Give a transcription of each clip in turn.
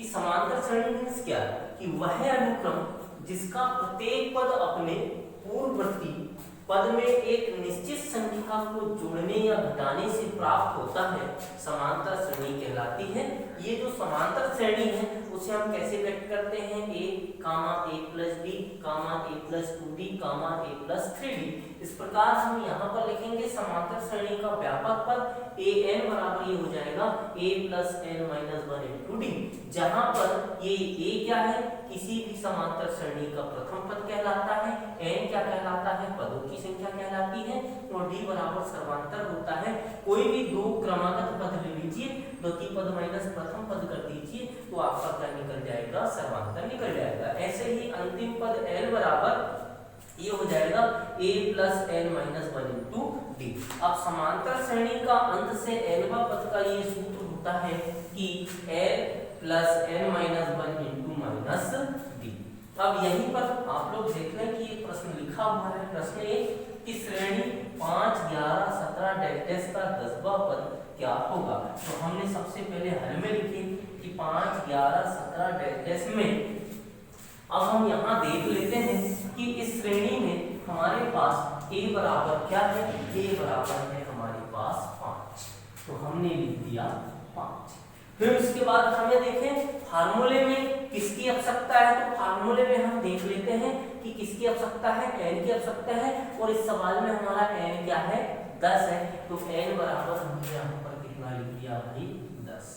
कि समांतर श्रेणी मीन्स क्या, कि वह अनुक्रम जिसका प्रत्येक पद अपने पूर्ववर्ती पद में एक निश्चित संख्या को जोड़ने या घटाने से प्राप्त होता है, समांतर श्रेणी कहलाती है। ये जो समांतर श्रेणी है उसे हम कैसे व्यक्त करते हैं, a, a plus b, a plus 2b, a plus 3b। इस प्रकार हम यहाँ पर लिखेंगे समांतर श्रेणी का व्यापक पद a n बराबर ये हो जाएगा a plus n minus 1 into D, जहाँ पर ये a क्या है, किसी भी समांतर श्रेणी का प्रथम पद कहलाता है, n क्या कहलाता है, पदों की संख्या कहलाती है, और d बराबर सर्वांतर होता है। कोई भी दो क्रमागत पद ले लीजिए, द्वितीय पद माइनस प्रथम पद कर दीजिए, तो आपका क्या निकल जाएगा, सर्वांतर निकल जाएगा। ऐसे ही अंतिम पद l बराबर ये हो जाएगा a plus n minus 1 into D. अब समांतर श्रेणी का अंत से nवा पद का ये सूत्र होता है कि l plus n minus 1 into minus D. अब यहीं पर आप लोग देख रहे हैं कि ये प्रश्न लिखा हुआ है, प्रश्न एक कि श्रेणी 5, 11, 17 डैश का 10वां पद क्या होगा। तो हमने सबसे पहले हल में लिखे कि 5, 11, 17 डैश में। अब हम यहाँ देख लेते हैं कि इस श्रेणी में हमारे पास a बराबर क्या है, a बराबर है हमारे पास 5, तो हमने लिख दिया 5। फिर उसके बाद हमें देखें फार्मूले में किसकी आवश्यकता है, तो फार्मूले में हम देख लेते हैं कि किसकी आवश्यकता है, n की आवश्यकता है, और इस सवाल में हमारा n क्या है, 10 है, तो n बराबर हमने यहाँ पर कितना लिख दिया भाई, 10।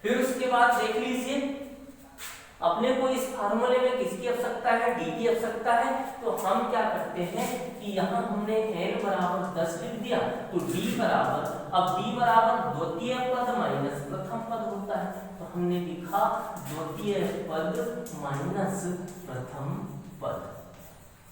फिर उसके बाद देख लीजिए अपने को इस फार्मूले में किसकी आवश्यकता है, d की आवश्यकता है, तो हम क्या करते हैं कि यहाँ हमने n बराबर 10 लिख दिया, तो d बराबर, अब d बराबर द्वितीय पद माइनस प्रथम पद होता है, तो हमने लिखा द्वितीय पद माइनस प्रथम पद।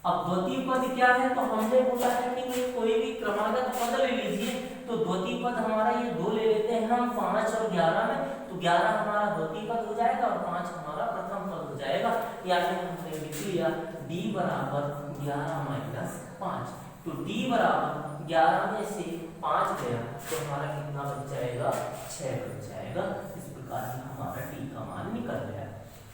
अब द्वितीय पद क्या है, तो हमने बोला है कि कोई भी क्रमागत पद ले लीजिए, तो द्वितीय पद हमारा ये दो ले लेते हैं हम 5 और 11 में, तो 11 हमारा द्वितीय पद हो जाएगा और 5 हमारा प्रथम पद हो जाएगा। यानी हमने लिख लिया d बराबर 11 माइनस 5, तो d बराबर 11 में से 5 गया तो हमारा कितना बच जाएगा, 6 बच जाएगा। इस प्रकार से हमारा d का मान निकल गया।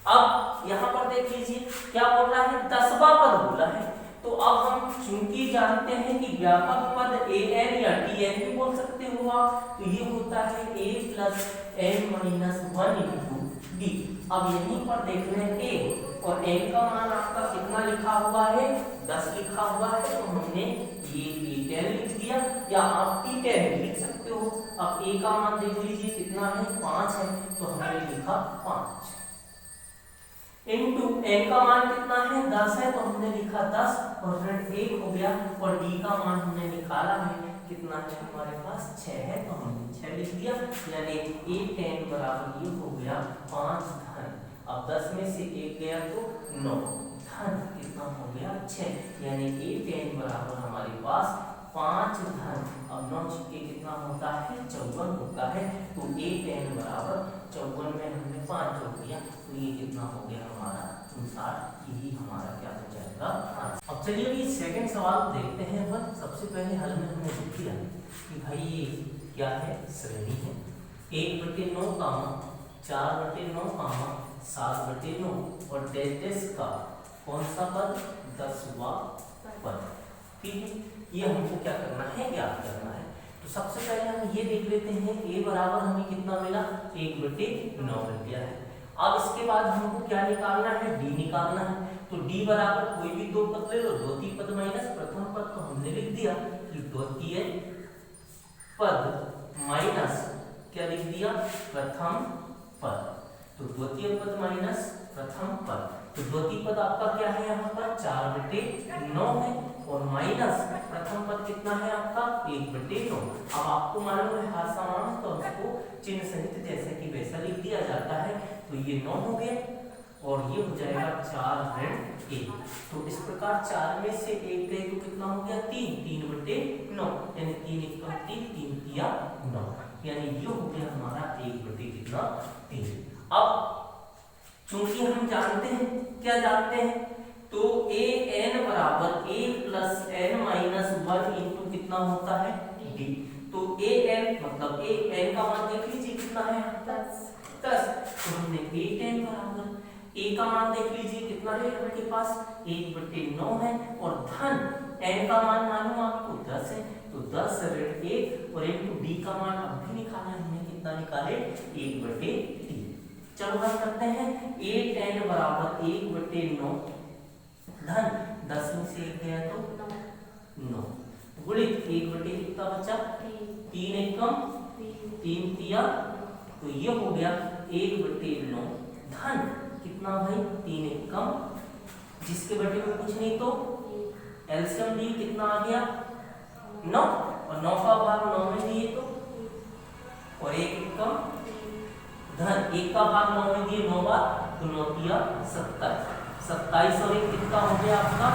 अब यहाँ पर देख लीजिए क्या बोल रहा है, 10वां पद बोला है, तो अब हम चूंकि जानते हैं कि व्यापक पद an या tn भी बोल सकते हो आप, तो ये होता है a plus n minus 1 into D. अब यहीं पर देख रहे हैं a और n का मान आपका कितना लिखा हुआ है, 10 लिखा हुआ है, तो हमने ये a10 लिख दिया, या आप t10 भी लिख सकते हो। अब a का मान देख लीजिए कितना है, 5 है, तो हमने लिखा 5 इंटू n का मान कितना है, 10 है, तो हमने लिखा 10 और ऋण 1 हो गया, और d का मान हमने निकाला है कितना है, हमारे पास 6 है, तो हमने 6 लिख दिया। यानी a10 बराबर ये हो गया 5 धन, अब 10 में से 1 गया तो 9 धन कितना हो गया, 6, यानी a10 बराबर हमारे पास 5 धन, अब 9 छक्के कितना होता है, 54 होता है, तो a10 बराबर 54 में हमने 5 जोड़ दिया, तो ये कितना हो गया हमारा 59, यही हमारा क्या हो जाएगा। अब चलिए अभी सेकंड सवाल देखते हैं। पर सबसे पहले हल में हमने लिख दिया कि भाई ये क्या है, श्रेणी है 1/9 4/9 7/9 और डैश का कौन सा पद, 10वां पद, ठीक है। ये हमको क्या करना है, ज्ञात करना है। तो सबसे पहले हम ये देख लेते हैं a बराबर हमें कितना मिला, 1/9 मिल गया है। अब इसके बाद हमको क्या निकालना है, d निकालना है, तो d बराबर कोई भी दो पद ले लो, द्वितीय पद माइनस प्रथम पद, तो हमने लिख दिया कि द्वितीय पद माइनस क्या लिख दिया, प्रथम पद, तो द्वितीय पद माइनस प्रथम पद, तो द्वितीय पद आपका क्या है यहाँ पर 4/9 है, और माइनस प्रथम पद कितना है आपका 1/9। अब आपको मालूम है हर समान तो उसको चिन्ह सहित जैसे कि वैसा लिख दिया जाता है, तो ये 9 हो गया और ये हो जाएगा 4/1। तो इस प्रकार 4 में से 1 गए तो कितना हो गया 3, 3/9, यानी 3 1 3, 3 किया 9, यानी ये हो गया हमारा 1/3। अब चूंकि हम जानते हैं, क्या जानते हैं, तो an बराबर a plus n minus 1 into कितना होता है d, तो an मतलब an का मान देख लीजिए कितना है 10, हमने a tan बराबर a का मान देख लीजिए कितना है आपके पास 1/9 है और धन n का मान मालूम आपको 10 है तो 10 ऋण 1 और इनटू d का मान अब भी निकाला है हमने कितना निकाले 1/3। चलो हल करते हैं a tan बराबर 1/9 धन 10 में से 1 गया तो 9 गुणित 1/3 कितना बचा 3 एकम 3 तिया तो ये हो गया 1/9 धन कितना भाई 3 एकम जिसके बटे में कुछ नहीं तो एलसीएम ली कितना आ गया 9 और 9 का भाग 9 में दिए तो और 1 एकम धन 1 का भाग 9 में दिए 9 बार तो 9 तिया 27 और 1 कितना हो गया आपका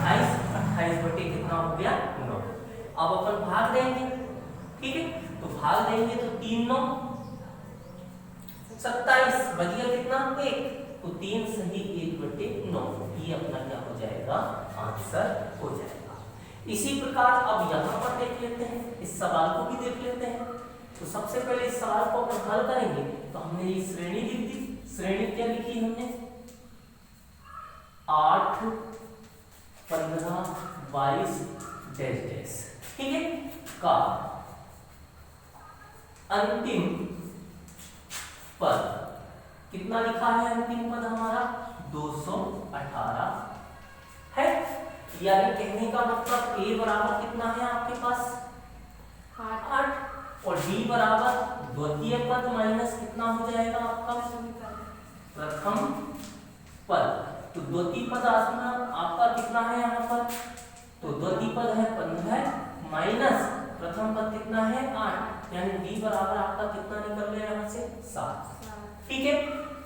28 बटे कितना हो गया 9। अब अपन भाग देंगे ठीक है तो भाग देंगे तो 3 9 27 बच गया कितना 1 तो 3 सही 1/9 ये अपना क्या हो जाएगा आंसर हो जाएगा। इसी प्रकार अब यहाँ पर देख लेते हैं इस सवाल को भी देख लेते हैं। तो सबसे पहले इस सवाल को अपन हल करेंगे तो हमने ये श्रेणी लिख दी। श्रेणी क्या लिखी हमने 8 15 22 डैश डैश ठीक है का अंतिम पद कितना लिखा है अंतिम पद हमारा 218 है यानी कहने का मतलब a बराबर कितना है आपके पास 8 और d बराबर द्वितीय पद माइनस कितना हो जाएगा आपका प्रथम पद तो द्वितीय पद आपका कितना है यहाँ पर तो द्वितीय पद है 15 माइनस प्रथम पद कितना है 8 यानी d बराबर आपका कितना निकल गया यहाँ से 7 ठीक है।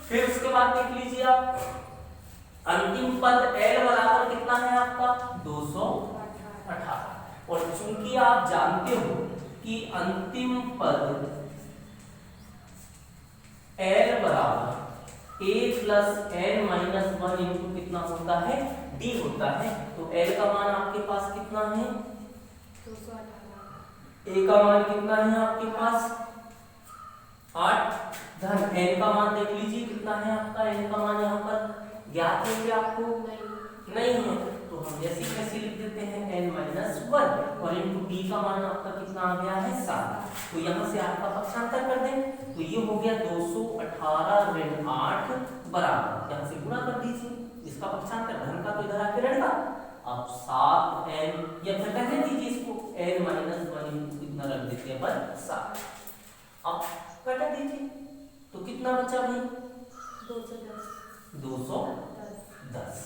फिर उसके बाद देख लीजिए आप अंतिम पद l बराबर कितना है आपका 218 और चूंकि आप जानते हो कि अंतिम पद l बराबर a plus n minus 1 into कितना होता है d होता है तो l का मान आपके पास कितना है 218 a का मान कितना है आपके पास 8 धन n का मान देख लीजिए कितना है आपका n का मान यहाँ पर ज्ञात है क्या आपको नहीं है तो हम जैसे कैसे लिख देते हैं n माइनस 1 और इनटू d का मान आपका कितना आ गया है 7 तो यहाँ से आपका पक्षांतर कर दें तो ये हो गया 218 ऋण 8 बराबर यहाँ से गुणा कर दीजिए इसका पक्षांतर धन का तो इधर आके ऋण का अब 7n या फिर कहने दीजिए इसको n माइनस 1 इनटू कितना रख देते हैं पर 7 अब घटा दीजिए तो कितना बचा भाई 210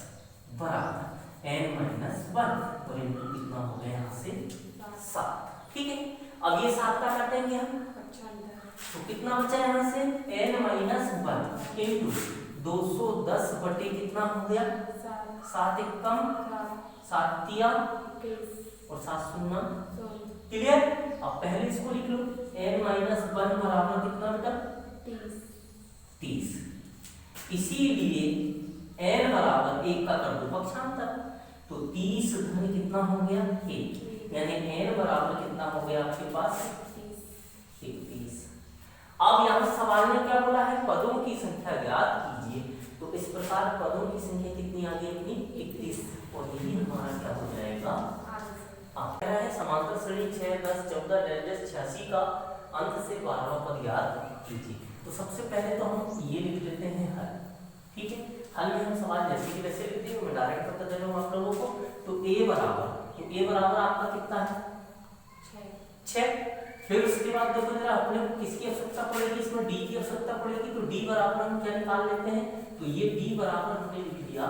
बराबर n माइनस 1 और इनटू कितना हो गया यहाँ से 7 ठीक है। अब ये 7 का काटेंगे हम तो कितना बचा यहाँ से n माइनस 1 इंटू 210 बटे कितना हो गया 7 एक कम 7 तिया और 7 शून्य क्लियर। अब पहले इसको लिख लो n माइनस 1 बराबर कितना बेटा 30 इसीलिए n बराबर 1 का कर दो पक्षांतर तो 30 धन कितना हो गया 1 यानी n बराबर कितना हो गया आपके पास 31। अब यहाँ सवाल ने क्या बोला है पदों की संख्या ज्ञात कीजिए तो इस प्रकार पदों की संख्या कितनी आ गई अपनी 31 और यही हमारा क्या हो जाएगा है समांतर श्रेणी 6 10 14 डैश 86 का अंत से 12वां पद याद कीजिए। तो सबसे पहले तो हम ये लिख लेते हैं हल ठीक है। हल में हम सवाल जैसे कि वैसे लिखते हैं मैं डायरेक्ट करता चल रहा हूं आप लोगों को तो a बराबर आपका कितना है 6 फिर उसके बाद देखो जरा अपने को किसकी आवश्यकता पड़ेगी इसमें d की आवश्यकता पड़ेगी तो d बराबर हम क्या निकाल लेते हैं तो ये d बराबर हमने लिख दिया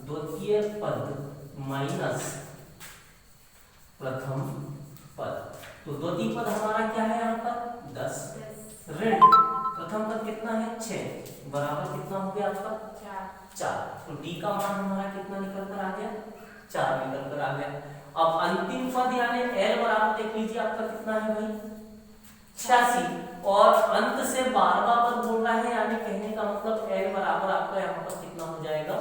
द्वितीय पद माइनस प्रथम पद तो द्वितीय पद हमारा क्या है यहाँ पर 10 ऋण प्रथम पद कितना है 6 बराबर कितना हो गया आपका 4 तो d का मान हमारा कितना निकल कर आ गया 4 निकल कर आ गया। अब अंतिम पद यानी l बराबर देख लीजिए आपका कितना है भाई 86 और अंत से 12वां पद बोल रहा है यानी कहने का मतलब l बराबर आपका यहाँ पर कितना हो जाएगा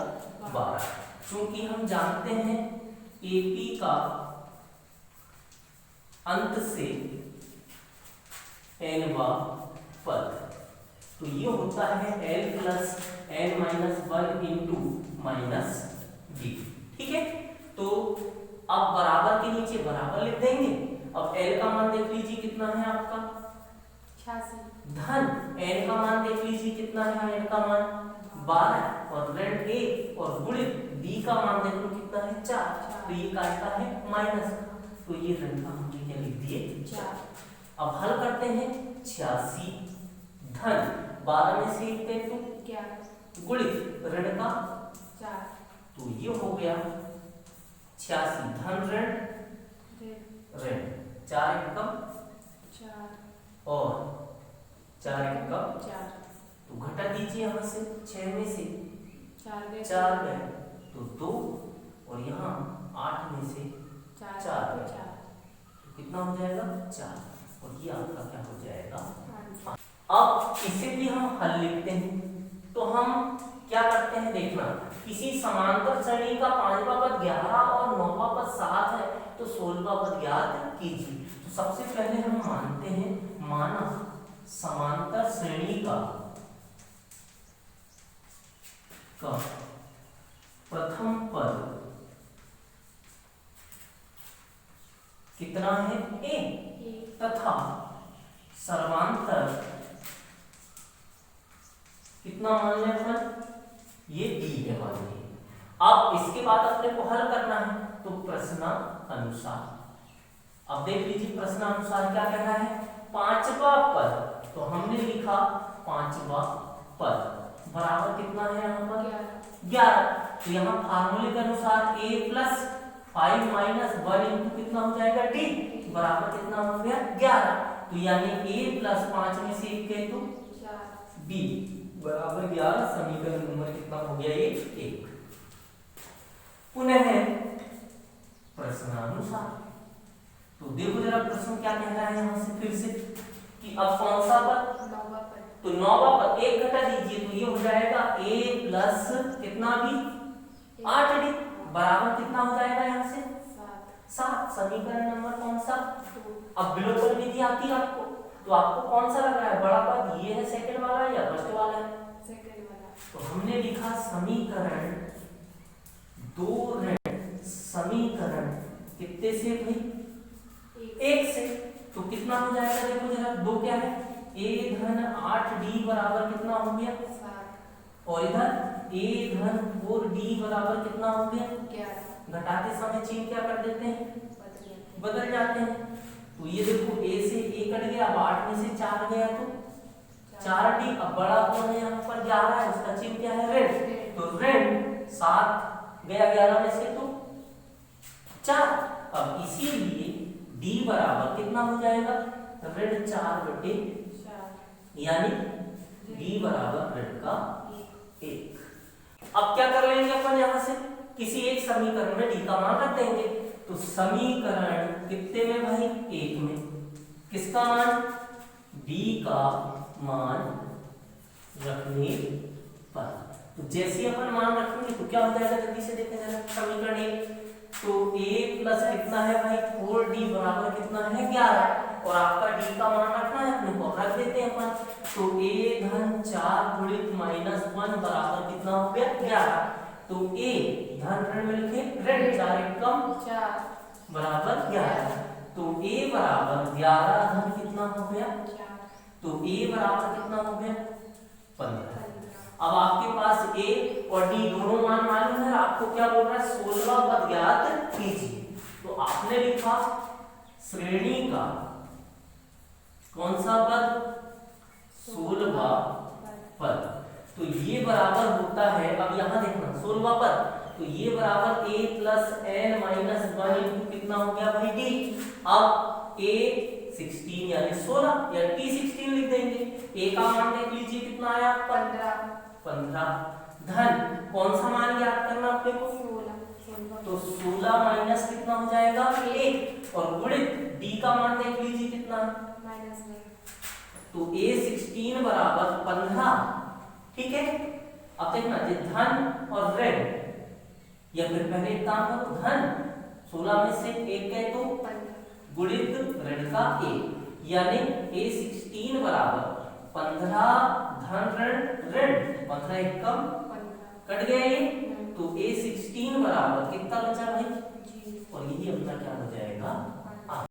12 क्योंकि हम जानते हैं AP का अंत से nवां पद तो ये होता है l plus n minus 1 into minus b। ठीक है, तो अब बराबर के नीचे बराबर लिख देंगे। अब l का मान देख लीजिए कितना है आपका 86, धन n का मान देख लीजिए कितना है, n का मान 12 और ऋण 1 और गुणित b का मान देख लो कितना है 4, तो ये काटता है माइनस, तो ये ऋण का हमने क्या लिख दिए 4। अब हल करते हैं 86 धन 12 में से 1 गए तो गुणित ऋण का 4, तो ये हो गया 86 धन ऋण ऋण 4 एकम 4 और 4 एकम 4, तो घटा दीजिए यहाँ से 6 में से 4 गए तो 2 और यहाँ 8 में से 4 गए तो कितना हो जाएगा 4 और ये आपका क्या हो जाएगा। अब इसे भी हम हल लिखते हैं, तो हम क्या करते हैं देखना, किसी समांतर श्रेणी का 5वां पद 11 और 9वां पद 7 है तो 16वां पद ज्ञात कीजिए। तो सबसे पहले हम मानते हैं, माना समांतर श्रेणी का प्रथम पद कितना है a तथा सर्वांतर कितना मान लें अपन, ये b है मान लीजिए। अब इसके बाद अपने को हल करना है, तो प्रश्नानुसार अब देख लीजिए प्रश्नानुसार क्या कह रहा है 5वां पद, तो हमने लिखा 5वां पद बराबर कितना है यहाँ पर 11, तो यहाँ फार्मूले के अनुसार a प्लस 5 माइनस 1 इंटू कितना हो जाएगा d बराबर कितना हो गया 11, तो यानी a प्लस 5 में से 1 गए तो b बराबर 11, समीकरण नंबर कितना हो गया ये 1। पुनः प्रश्नानुसार, तो देखो जरा प्रश्न क्या कह रहा है यहाँ से फिर से कि अब कौन सा पद, तो 9वां पद 1 घटा दीजिए तो ये हो जाएगा a प्लस कितना भी 8d बराबर कितना हो जाएगा यहाँ से 7। समीकरण नंबर कौन सा, अब विलोपन विधि आती है आपको, तो आपको कौन सा लग रहा है बड़ा पद, ये है सेकंड वाला या फर्स्ट वाला है, सेकंड वाला। तो हमने लिखा समीकरण 2 ऋण समीकरण कितने से भाई 1 से, तो कितना हो जाएगा देखो जरा 2 क्या है a धन 8d बराबर कितना हो गया 7 और इधर a धन 4d बराबर कितना हो गया 11, घटाते समय चिन्ह क्या कर देते हैं बदल जाते हैं। तो ये देखो a से a कट गया, अब 8 में से 4 गया तो 4d, अब बड़ा कौन है यहाँ पर 11 है, उसका चिन्ह क्या है ऋण, तो ऋण 7 गया 11 में से तो 4, अब इसीलिए d बराबर कितना हो जाएगा ऋण 4 बटे यानी d बराबर ऋण का 1। अब क्या कर लेंगे अपन यहाँ से किसी एक समीकरण में d का मान रख देंगे, तो समीकरण कितने में भाई 1 में किसका मान d का मान रखने पर, तो जैसे अपन मान रखेंगे तो क्या हो जाएगा जल्दी से देखें जरा समीकरण 1, तो a प्लस कितना है भाई 4d बराबर कितना है 11 और आपका d का मान रखना है अपने को रख देते हैं अपन, तो a धन 4 गुणित माइनस 1 बराबर कितना हो गया 11, तो a धन ऋण में लिखे ऋण 4 एकम 4 बराबर 11, तो a बराबर 11 धन कितना हो गया, तो a बराबर कितना हो गया 15। अब आपके पास a और d दोनों मान मालूम है, आपको क्या बोल रहा है 16वां पद ज्ञात कीजिए, तो आपने लिखा श्रेणी का कौन सा पद 16वां पद, तो ये बराबर होता है, अब यहाँ देखना 16वां पद, तो ये बराबर a plus n minus 1 into कितना हो गया भाई d, अब a 16 यानी 16 या t 16 लिख देंगे, a का मान देख लीजिए कितना आया 15 धन कौन सा मान याद करना अपने को 16, तो 16 माइनस कितना हो जाएगा 1 और गुणित d का मान देख लीजिए कितना तो a 16 बराबर 15। ठीक है, अब देखना ये धन और ऋण, या फिर पहले एक काम करो धन 16 में से 1 गए तो गुणित ऋण का 1 यानी a 16 बराबर 15 धन ऋण ऋण 15 एक कम 15 कट गया ये, तो A16 बराबर कितना बचा भाई, जी और यही अपना क्या हो जाएगा